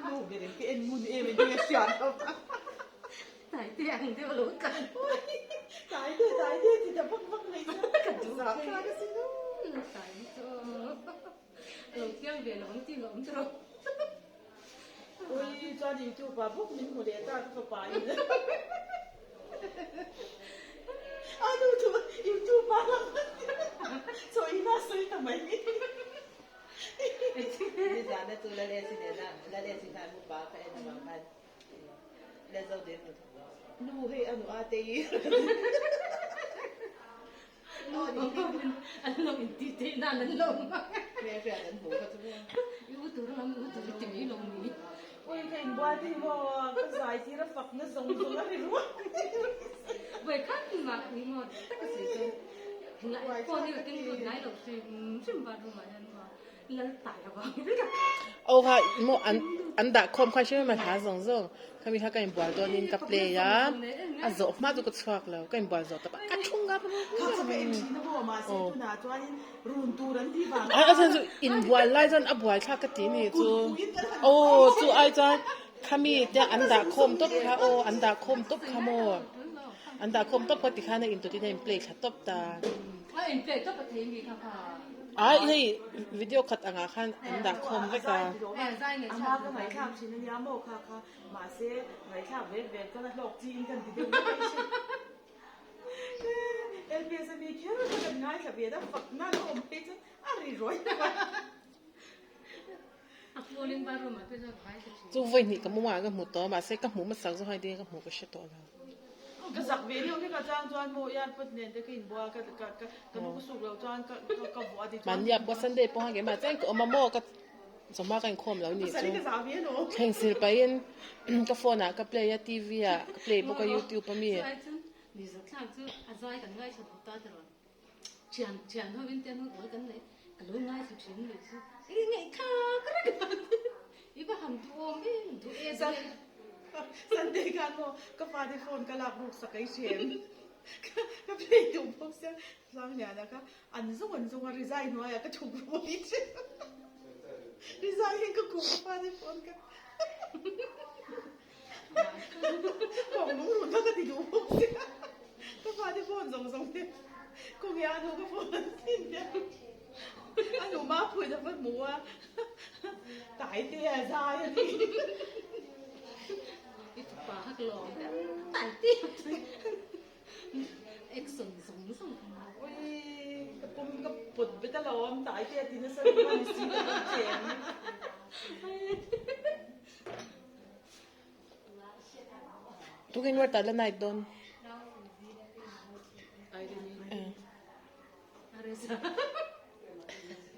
Mu bere ke en mun e me dia sian đâu. Tại tiền tiêu lúa cần. Tại thì đã vấp vấp này sao? Cần sao ra cái gì đâu. Tại cho. Lúa kiêng về lúa tiền lúa đâu. Ôi cho đi chú bà bốc mình một đĩa ta có phải nữa. À đâu chú YouTube bà lắm. Rồi nó soi tao mày. Di sana tu lalesin na mo ba kaya naman kan. Lazaw din mo. Nuhi ano ate. Anh lông tí tí na anh lông. Kaya anh mo ka tu. Yêu tụi nó yêu tụi nó tìm lông mi. Ôi cái bữa thì mà cái giải thì nó phật nó giống giống nó luôn. Vậy khác mà đi mà tất cả sự rồi. Lại con đi cái người này đầu thì chim vào rồi mà anh mà lên tải vào. โอ้ค่ะโมอันดาคมค่ะใช่ไหมมาหาส่งเขามีท่ากันบัวตัวนี้กับเลยอ่ะอ่ะจบมาดูก็ชวักแล้วกันบัวจบแต่ปะกัดชุ่งกับ เขาจะเป็นชีนบัวมาเสียตัวหนาตัวนี้รุนตัวนั้นที่บาง อาจารย์จูอินบัวไล่จนอับบัวชากตีนี่จูโอ้จูไอจารย์ขามีแต่อันดาคมตบค่ะโออันดาคมตบค่ะโมอันดาคมตบปฏิฆาในอินตัวที่ในเพลย์ค่ะตบตา Anh kể cho bác thấy gì thằng hả? ไอ้เฮ้ยวิดีโอคัดอ่างคันอันดาคมก็ตา อามาก็หมายข้ามชินยาโมค่ะค่ะมาเสียหมายข้ามเว็บก็หลอกจีนกันทีเดียวเอลพีเอสมีแค่เราจะง่ายค่ะเบียดฝักหน้าเราไม่จะอะไรร้อย Aku boleh baru mah tu jadi baik sih. จูวันนี้ก็มั่วก็หมูตัวมาเสียก็หมูมาสั่งจะให้ดีก็หมูก็เช็ดตัวแล้ว ก็สักเวลีที่กระจางจวนโมยานปุ๊ดเนี่ยจะกินบัวก็มุกสุกแล้วจวนก็บัวดิ มันยับว่าสันเดย์ป้องกันมาแจ้งก็มาโม่ก็สมมากันคมแล้วนี่ สัน จู นี่ก็สาวเวียนโอ้ แข่งศิลปินก็โฟนอ่ะก็เพลย์ทีวีอ่ะก็เพลย์พวกยูทูบปะมี Đi rất là chứ, ai cần ngay sập ta rồi. Chèn thôi bên tiền thôi cái này, cái lối ngay sập xíu này chứ. Cái này khá cái này. Ý bà hầm thua mấy thua e ra. สันเดย์กันโมก็ฟาดิโฟนก็หลับลูกสักไอเชมก็เพลย์ถูกพวกเสียร้องเนี่ยนะคะอันส่งรีไซน์หน่อยก็ถูกโมดิชรีไซน์ก็กูฟาดิโฟนกันของน้องหนุ่มก็ติดอยู่พวกเสียก็ฟาดิโฟนส่งเนี่ยกูยาหนูก็โฟนทิ้งเนี่ยอันหนูมาพูดแต่ว่าหมูอ่ะตายเตี้ยใจอันนี้ Itu pahak loh. Tadi. Action song. โอ้ยกระปุ่มกระปุดไปตลอดตายเตี้ยทีนั้นสรุปว่ามีสิ่งที่เจ๋งทุกคนว่าแต่ละนายโดน Ada ni. Ada sah.